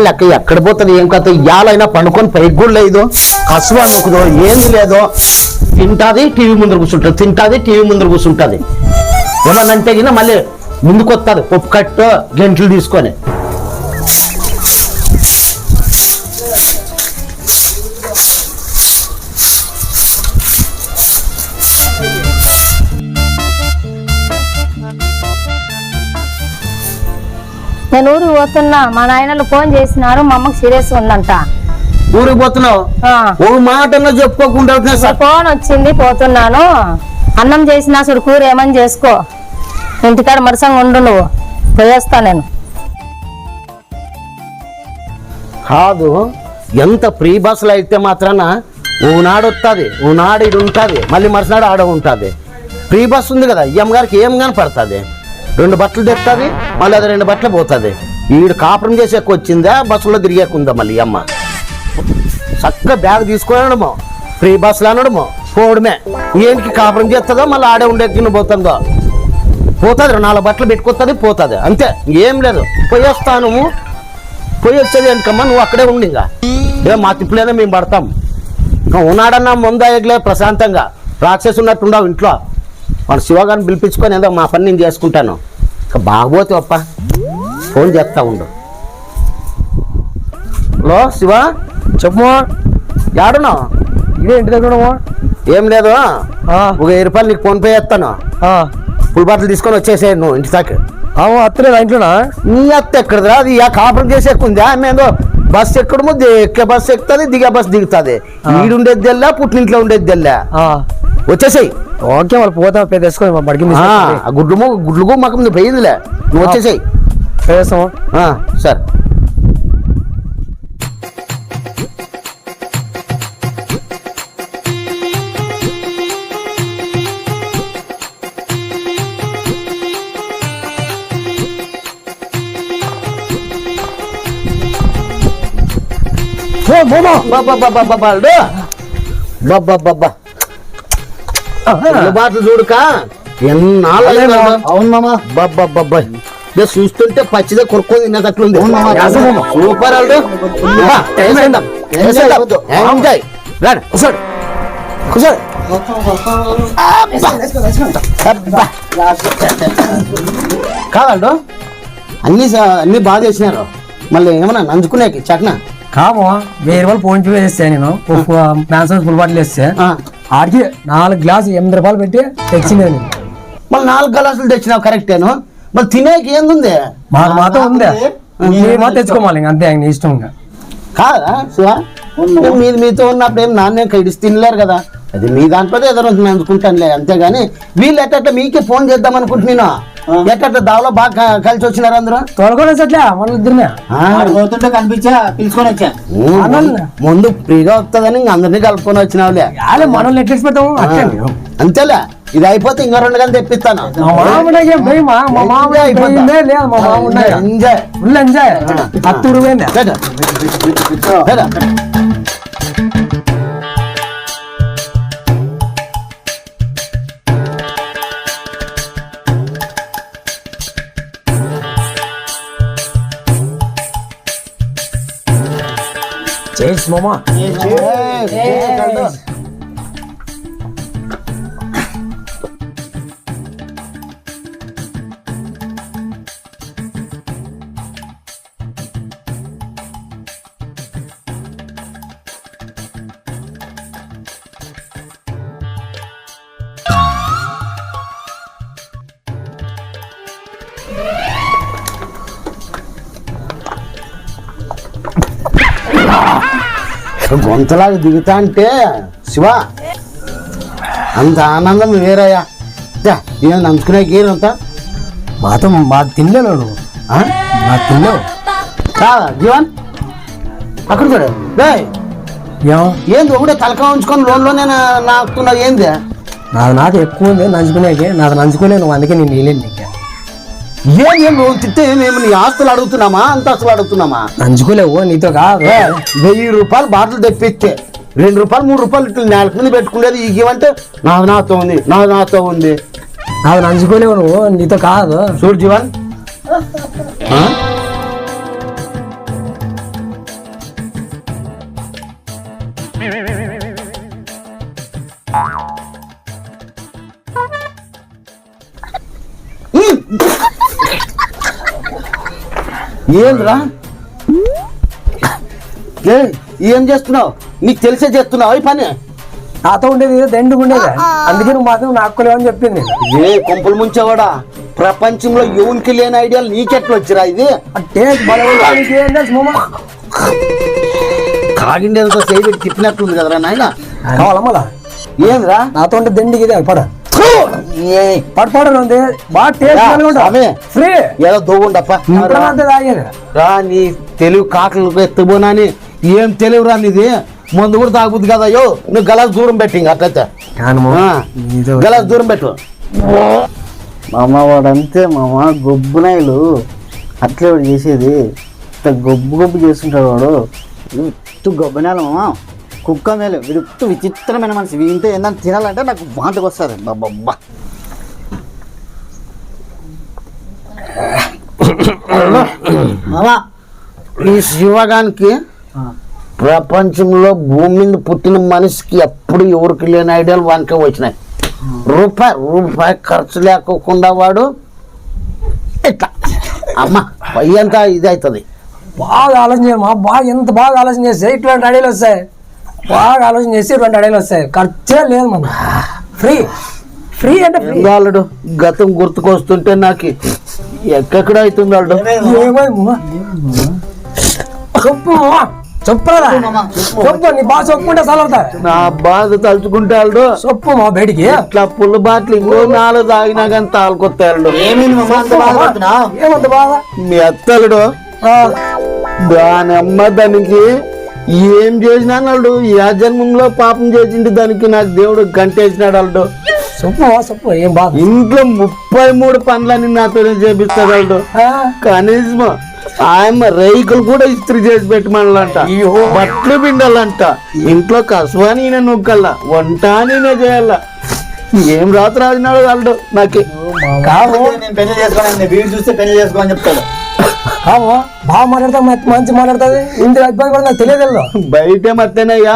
లెక్క ఎక్కడ పోతుంది ఏం కథ ఇయ్యాలైనా పండుకొని పైకి కూడా లేదు కసువ అనుకుదో ఏంది లేదో తింటాది టీవీ ముందర కూర్చుంటుంది తింటాది టీవీ ముందర కూర్చుంటుంది ఏమన్నంటే గిన మళ్ళీ ముందుకు వస్తుంది పప్పు కట్టు గంటలు తీసుకొని నేను ఊరికి పోతున్నా మా నాయనలు ఫోన్ చేసినారు మా అమ్మకి సీరియస్ ఉందంట ఊరికి పోతున్నావు ఒక మాట చెప్పుకోకుండా ఫోన్ వచ్చింది పోతున్నాను అన్నం చేసినా చూడు కూర ఏమని చేసుకో ఇంటికాడ మరసంగా ఉండు నువ్వు పోయేస్తా నేను కాదు ఎంత ప్రీ బస్సులు అయితే మాత్రాన ఓనాడు వస్తుంది ఓనాడు ఇది ఉంటుంది మళ్ళీ మరుసనాడు ఆడ ఉంటుంది ప్రీ బస్ ఉంది కదా ఈ అమ్మగారికి ఏం కానీ పడుతుంది 2 బట్టలు తెస్తుంది మళ్ళీ అది 2 బట్టలు పోతుంది ఈడు కాపురం చేసేకి వచ్చిందా బస్సులో తిరిగేకుందా మళ్ళీ అమ్మ చక్కగా బ్యాగ్ తీసుకునడమో ఫ్రీ బస్సులు అనడమో పోవడమే ఏంటికి కాపురం చేస్తుందో మళ్ళీ ఆడే ఉండేకి పోతుందో పోతుంది 4 బట్టలు పెట్టుకొస్తుంది పోతుంది అంతే ఏం లేదు పోయేస్తాను పోయి వచ్చేది వెనకమ్మా నువ్వు అక్కడే ఉండి ఇంకా మా తిప్పులేనే మేము పడతాం ఉన్నాడన్నా ముందా ఎగలే ప్రశాంతంగా రాక్షసు ఉన్నట్టుండవు ఇంట్లో వాడు శివగారిని పిలిపించుకొని ఏదో మా పని నేను చేసుకుంటాను ఇంకా బాగపోతే అప్ప ఫోన్ చేస్తా ఉండు హలో శివ చెప్పు యాడున్నావు ఇదే ఇంటి దగ్గర ఏం లేదు ఒక 1000 రూపాయలు నీకు ఫోన్ పే చేస్తాను ఫుల్ బాటిల్ తీసుకొని వచ్చేసే నువ్వు ఇంటి దాకా అత్తలేదు ఇంట్లోనా నీ అత్త ఎక్కడదా అది కాపురం చేసేకుందా మేదో బస్సు ఎక్కడమో ఎక్కే బస్సు ఎక్కుతుంది దిగే బస్సు దిగుతుంది ఈడుండేది తెల్లా పుట్టినింట్లో ఉండేది తెల్లా వచ్చేసాయి ఓకే వాళ్ళు పోతా తెచ్చుకో బడికి గుడ్లు మాకు నువ్వు పోయిందిలే నువ్వు వచ్చేసాయి చేస్తాము సార్ బాటలు చూడక ఎన్నాళ్ళు చూస్తుంటే పచ్చిదే కొనుక్కొని తిన్నట్లుంది సూపర్ అల్డు కావాలడు అన్ని బాగా చేసినారు మళ్ళీ ఏమన్నా నంచుకునేకి చట్నా కామో 1000 రూపాయలు ఫోన్ పే చేస్తే నేను మ్యాన్సన్ ఫుల్ బాటిల్ వేస్తే ఆడికి 4 గ్లాసులు 8 రూపాయలు పెట్టి తెచ్చింది మళ్ళీ 4 గ్లాసులు తెచ్చినావు కరెక్టేను మరి తినేకి ఏంది మాకు మాత్రం ఉందే మాత్రం తెచ్చుకోవాలి అంతే నీ ఇష్టం కాదా శివ మీతో ఉన్నప్పుడు ఏం నాన్నే ఇడిసి తినలేరు కదా అది మీ దాంట్లో ఏదో అందుకుంటానులే అంతేగాని వీళ్ళు ఎట్ట మీకే ఫోన్ చేద్దాం అనుకుంటున్నా ఎట్ట దావలో బాగా కలిసి వచ్చినారు అందరూ తోడుకోవచ్చట్లే మన ఇద్దరినే పోతుంటే కనిపించా పిలుచుకొని వచ్చా ముందు ఫ్రీగా వస్తుందని అందరినీ కలుపుకొని వచ్చినావులే మనం ఎట్లా పెడతాము అంతేలే ఇది అయిపోతే ఇంకో 2 గంటలు తెప్పిస్తాను Cheers, Mama. Cheers. గొంతలాగా దిగుతా అంటే శివ అంత ఆనందం వేరయ్యా ఏం నంచుకునే గీరంతా మాతో బాగా తినలేను నువ్వు తిన్నావు కాదా జీవన్ అక్కడ కూడా ఏంది ఒకటే తలకా ఉంచుకొని లోన్లోనే నాకుతున్నా ఏంది నాకు ఎక్కువ ఉంది నంచుకునేకి నాకు నంచుకోలేను అందుకే నేను నీళ్ళేను నీకు ఏం నువ్వు తిట్టే మేము నీ ఆస్తులు అడుగుతున్నామా అంతస్తులు అడుగుతున్నామా నంచుకోలేవు నీతో కాదు 1000 రూపాయలు బాటలు తెప్పిస్తే 2 రూపాయలు 3 రూపాయలు ఇట్లా నేల మీద పెట్టుకునేది ఇవ్వంటే నాతో ఉంది నాతో ఉంది నాకు నంచుకోలేవు నువ్వు నీతో కాదు చూడు జీవన్ ఏంద్రా ఏం చేస్తున్నావు? నీకు తెలిసే చేస్తున్నావు ఈ పని. నాతో ఉండేది దండుగా ఉండేది, అందుకే నువ్వు మాత్రం నాకులేవని చెప్పింది. ఏ కొంపలు ముంచేవాడా? ప్రపంచంలో ఎవరికి లేని ఐడియాలు నీకెట్లా వచ్చిరా? ఇది టేస్ట్ బలవానికి ఏం తెలుసు మామ? కాగిండేదో సైడ్ తిప్పినట్టుంది కదరా నాయన. కావాలమ్మా ఏంద్రా నాతో ఉంటే దండికి ఇదే పడ పడపడరు ఉంది బాగా టేస్ట్ ఫ్రీ. ఏదో దోగుండప్ప అంతే తాగేది. రా నీ తెలుగు కాకలు ఎత్తుబోనని ఏం తెలివిరా నీది. ముందు కూడా తాగుద్ది కదా. అయ్యో నువ్వు గలాస్ దూరం పెట్టి ఇంక అట్లయితే గలాస్ దూరం పెట్టు. మామ వాడంతే మామ, గొబ్బునాయలు అట్లే వాడు చేసేది. గొబ్బు గొబ్బు చేస్తుంటాడు వాడు. గొబ్బనాలు మామ, కుక్క మేలు. వీడు విచిత్రమైన మనిషి. వీంతో ఏందని తినాలంటే నాకు వాంతకు వస్తుంది. బాబ్బా ఈ శివగానికి ప్రపంచంలో భూమి మీద పుట్టిన మనిషికి ఎప్పుడు ఎవరికి లేని ఐడియాలు వానికే వచ్చినాయి. రూపాయి ఖర్చు లేకోకుండా వాడు ఇట్లా అమ్మ పై అంతా ఇది అవుతుంది. బాగా ఆలోచన చేయమా, బాగా ఎంత బాగా ఆలోచన చేస్తే ఇట్లాంటి ఐడియాలు వస్తాయి. బాగా ఆలోచన చేసి ఇటువంటి ఐడియాలు వస్తాయి. ఖర్చే లేదు మన. ఫ్రీ ఫ్రీ అంటే ఫ్రీ. వాళ్ళు గతం గుర్తుకొస్తుంటే నాకు ఎక్కడ అవుతుంది వాళ్ళు. చెప్పు చెప్పరా చెప్పు, నీ బాగా చెప్పుకుంటే చదువుతా. నా బాధ తలుచుకుంటే వాళ్ళు చెప్పు మా బయటికి. ఇట్లా పుల్ల బాటలు ఇంకో 4 తాగినా కానీ తాలుకొత్తాడు. ఏమంత బాధ మీ అత్తలుడు దాని అమ్మ దానికి ఏం చేసినా వాళ్ళు ఏ జన్మంలో పాపం చేసిండు దానికి నాకు దేవుడు గంటేసినాడు. వాళ్ళు చెప్పు చెప్పు ఏం బాధ. ఇంట్లో 33 పనులని నాతోనే చేపిస్తాడు వాళ్ళు. కనీసం ఆయన రైకులు కూడా ఇస్త్రీ చేసి పెట్టమనంట, బట్టలు పిండాలంట, ఇంట్లో కసువా నేనే నొక్కల్లా, వంట నేనే చేయాల. ఏం రాత్రి రాసినాడు వాళ్ళు నాకు. నేను పెళ్లి చేసుకోవాలి, వీడు చూస్తే పెళ్లి చేసుకోని చెప్తాడు. బాగా మాట్లాడతా, మంచి మాట్లాడుతుంది. ఇందులో ఇబ్బంది కూడా నాకు తెలియదు. బయటే మత్తేనయ్యా,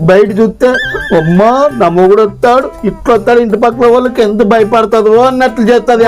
బయట చూస్తే అమ్మా నా మొగుడు వస్తాడు, ఇట్లా వస్తాడు, ఇంటి పక్కల వాళ్ళకి ఎంత భయపడుతుందో అన్నట్లు చేస్తుంది.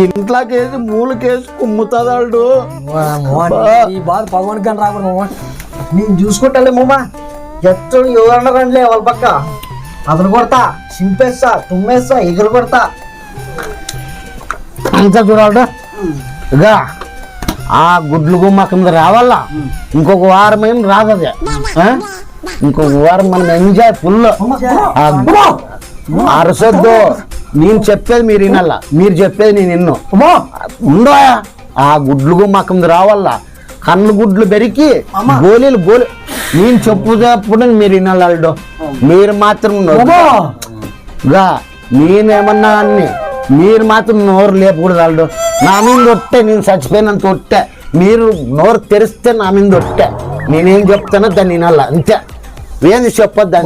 ఇంట్లోకేసి మూలకేసి కుమ్ముతుంది వాళ్ళు. ఈ బాధ పగవానికి కానీ రాకూడదు. నేను చూసుకుంటాలే మామ. ఎత్తడు ఎవరన్నా రండిలే వాళ్ళ పక్క. అతను కొడతా, చింపేస్తా, తుమ్మేస్తా, ఎగురు కొడతా. అంతా చూడాలరా ఇక ఆ గుడ్లు గుమ్మ కింద రావాలా. ఇంకొక వారం ఏం రాదు అది. ఇంకొక వారం మనం ఎంజాయ్ ఫుల్. అరసొద్దు, నేను చెప్పేది మీరు వినాలా, మీరు చెప్పేది నేను విన్ను. ఉండో ఆ గుడ్లు గుమ్మ కింద రావాలా. కన్ను గుడ్లు బెరికి గోళీలు నేను చెప్పుప్పుడు మీరు వినాలి. మీరు మాత్రం నేనేమన్నా అన్ని మీరు మాత్రం నోరు లేపకూడదు. వాళ్ళు నా మీద ఒట్టే, నేను చచ్చిపోయినంత ఒట్టే. మీరు నోరు తెరిస్తే నా మీద ఒట్టే. నేనేం చెప్తానో దాన్ని వినాలా అంతే. ఏంది చెప్పొద్దు.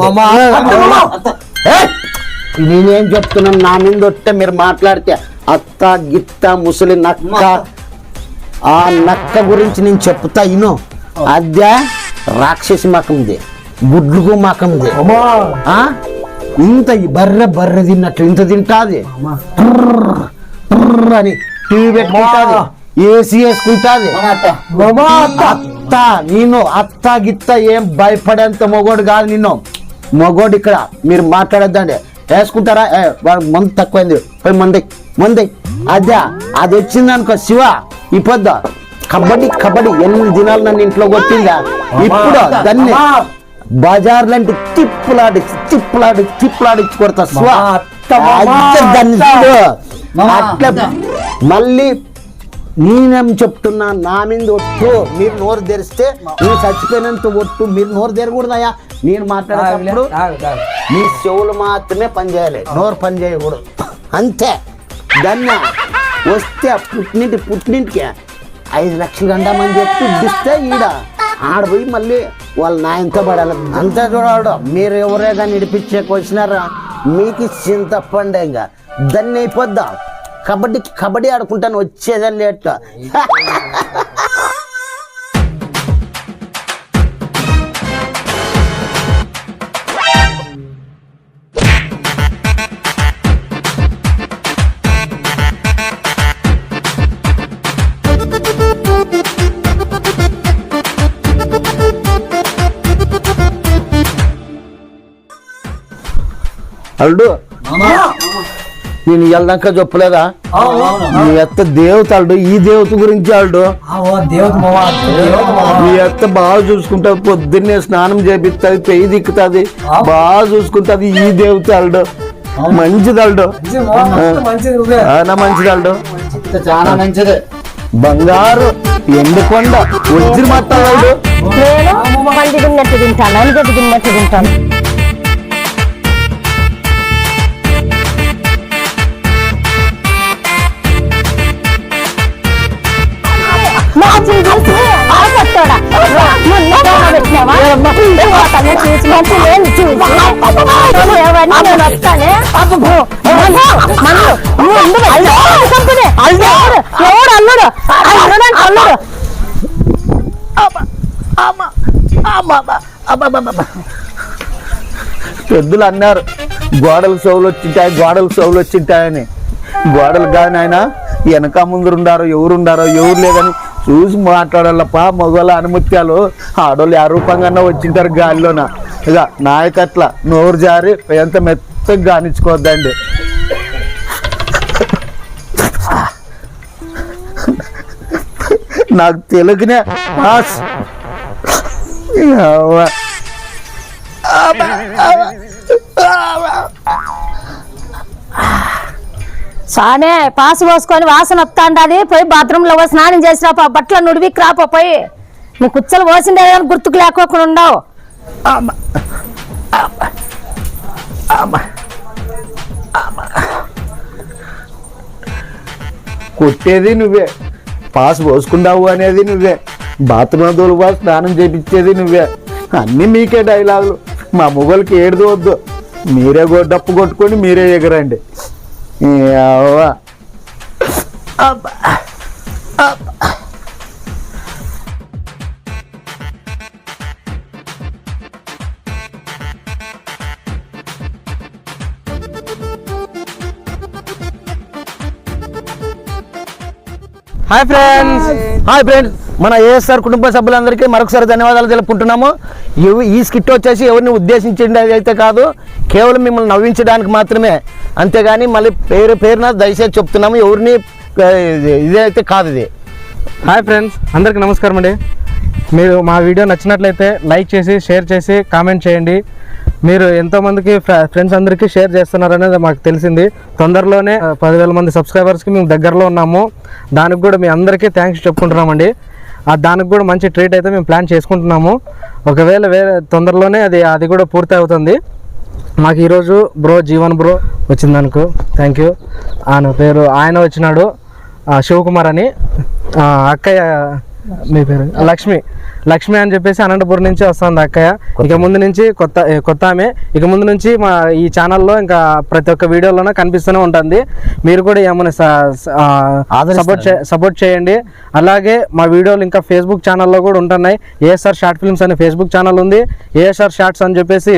నేనేం చెప్తున్నాను నా మీద ఒట్టే. మీరు మాట్లాడితే అత్త గిత్త ముసలి నక్క, ఆ నక్క గురించి నేను చెప్తా ఇను. అదే రాక్షసి మకంది, గుడ్లుగు మకంది. ఇంత బర్రె తిన్నట్టు ఇంత తింటాది అని టీవీ పెట్టుకుంటాది, ఏసీ వేసుకుంటాది. అత్త నేను అత్త గిత్త ఏం భయపడేంత మొగోడు కాదు. నిన్ను మొగోడు ఇక్కడ మీరు మాట్లాడద్దండి. వేసుకుంటారా? వాడు మందు తక్కువైంది, పోయి మంది అదే అది వచ్చింది అనుకో శివ. ఈ పొద్దు కబడ్డీ 8 దినాలు నన్ను ఇంట్లో కొట్టిందా. ఇప్పుడు దాన్ని బజార్ లాంటి తిప్పులాడిచ్చి కొడతా శివ. దాన్ని అట్లా మళ్ళీ నేనేం చెప్తున్నా, నా మీద ఒట్టు. మీరు నోరు తెరిస్తే నేను చచ్చిపోయినంత ఒట్టు. మీరు నోరు తెరకూడదయా. నేను మాట్లాడేటప్పుడు మీ చెవులు మాత్రమే పనిచేయాలి, నోరు పని చేయకూడదు అంతే. దాన్ని వస్తే పుట్టింటికి 5 లక్షలు గంటమని చెప్పి ఇస్తే ఆడపోయి మళ్ళీ వాళ్ళ నాయంతో పడాలి. అంతే చూడాడు. మీరు ఎవరే కానీ ఇడిపించేకి వచ్చినారా మీకు చింతపండే. ఇంకా దాన్ని అయిపోద్దాం. కబడ్డీ ఆడుకుంటాను వచ్చేదని లేట్. అల్లుడు నేను ఇయ్యాలదాకా చెప్పలేదా నీ అత్త దేవత అల్లుడు, ఈ దేవత గురించి అల్లుడు. దేవత మామ, దేవత మామ. నీ అత్త బాగా చూసుకుంటది, పొద్దున్నే స్నానం చేపిస్తుంది, పెయ్యి దిక్కుతుంది, బాగా చూసుకుంటది ఈ దేవత అల్లుడు. మంచిది అల్లుడు, మంచిది నువ్వే. నా మంచిది అల్లుడు. చాలా మంచిది. బంగారు ఎండుకొండ వజ్రి మట్టాలు అల్లుడు. నేను పంది తిన్నట్టు తింటాను, అనిగడ్డి తిన్నట్టు తింటాను. మంచిని చూసి ఆపట్టాడా పెట్టినావా చూసి మంచి నేను చూసి ఎవరిని నేను వస్తానే ఎవడు అల్లుడు అల్లుడు పెద్దలు అన్నారు గోడలు సౌలు వచ్చింటాయి, గోడలు సౌలు వచ్చింటాయని. గోడలు కానీ ఆయన వెనక ముందు ఉండారో ఎవరు లేదని చూసి మాట్లాడాలప్ప. మగవాళ్ళ అనుమత్యాలు ఆడోళ్ళు ఆ రూపంగా వచ్చింటారు గాలిలోన. ఇక నాయకట్ల నోరు జారి ఎంత మెత్తగా గానించుకోవద్దండి. నాకు తెలుగునే సానే పాసు పోసుకొని వాసన వస్తాండది. పోయి బాత్రూంలో పోయి స్నానం చేసి రాపో, బట్టలు నుడివికి రాపో. పోయి నీ కుచ్చలు పోసిండే కానీ గుర్తుకు లేకోకుండా ఉండవు. కొట్టేది నువ్వే, పాస్ పోసుకుంటావు అనేది నువ్వే, బాత్రూమ్ దోలుబా స్నానం చేపించేది నువ్వే. అన్నీ మీకే డైలాగులు. మా మొగలకి ఏడుదు వద్దు, మీరే డప్పు కొట్టుకొని మీరే ఎగరండి. హాయ్ ఫ్రెండ్స్, మన ఏఎస్ఆర్ కుటుంబ సభ్యులందరికీ మరొకసారి ధన్యవాదాలు తెలుపుకుంటున్నాము. ఈ స్కిట్ వచ్చేసి ఎవరిని ఉద్దేశించింది అయితే కాదు, కేవలం మిమ్మల్ని నవ్వించడానికి మాత్రమే, అంతేగాని మళ్ళీ పేరున దయచేసి చెప్తున్నాము, ఎవరిని ఇదైతే కాదు ఇది. హాయ్ ఫ్రెండ్స్, అందరికీ నమస్కారం అండి. మీరు మా వీడియో నచ్చినట్లయితే లైక్ చేసి, షేర్ చేసి, కామెంట్ చేయండి. మీరు ఎంతోమందికి ఫ్రెండ్స్ అందరికీ షేర్ చేస్తున్నారనేది మాకు తెలిసింది. తొందరలోనే 10,000 మంది సబ్స్క్రైబర్స్కి మేము దగ్గరలో ఉన్నాము. దానికి కూడా మీ అందరికీ థ్యాంక్స్ చెప్పుకుంటున్నామండి. దానికి కూడా మంచి ట్రీట్ అయితే మేము ప్లాన్ చేసుకుంటున్నాము. ఒకవేళ తొందరలోనే అది కూడా పూర్తి అవుతుంది. మాకు ఈరోజు జీవన్ బ్రో వచ్చింది అనుకో, థ్యాంక్ యూ. ఆయన వచ్చినాడు శివకుమార్ అని. అక్కయ్య మీ పేరు లక్ష్మి అని చెప్పేసి అనంతపురం నుంచి వస్తుంది అక్కయ్య. ఇక ముందు నుంచి కొత్త ఆమె. ఇక ముందు నుంచి మా ఈ ఛానల్లో ఇంకా ప్రతి ఒక్క వీడియోలోనే కనిపిస్తూనే ఉంటుంది. మీరు కూడా ఏమైనా సపోర్ట్ చేయండి. అలాగే మా వీడియోలు ఇంకా ఫేస్బుక్ ఛానల్లో కూడా ఉంటున్నాయి. ఏఎస్ఆర్ షార్ట్ ఫిల్మ్స్ అనే ఫేస్బుక్ ఛానల్ ఉంది. ఏఎస్ఆర్ షార్ట్స్ అని చెప్పేసి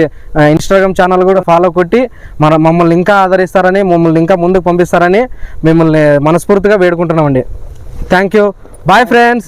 ఇన్స్టాగ్రామ్ ఛానల్ కూడా ఫాలో కొట్టి మమ్మల్ని ఇంకా ఆదరిస్తారని, మమ్మల్ని ఇంకా ముందుకు పంపిస్తారని మిమ్మల్ని మనస్ఫూర్తిగా వేడుకుంటున్నామండి. Thank you. Bye friends.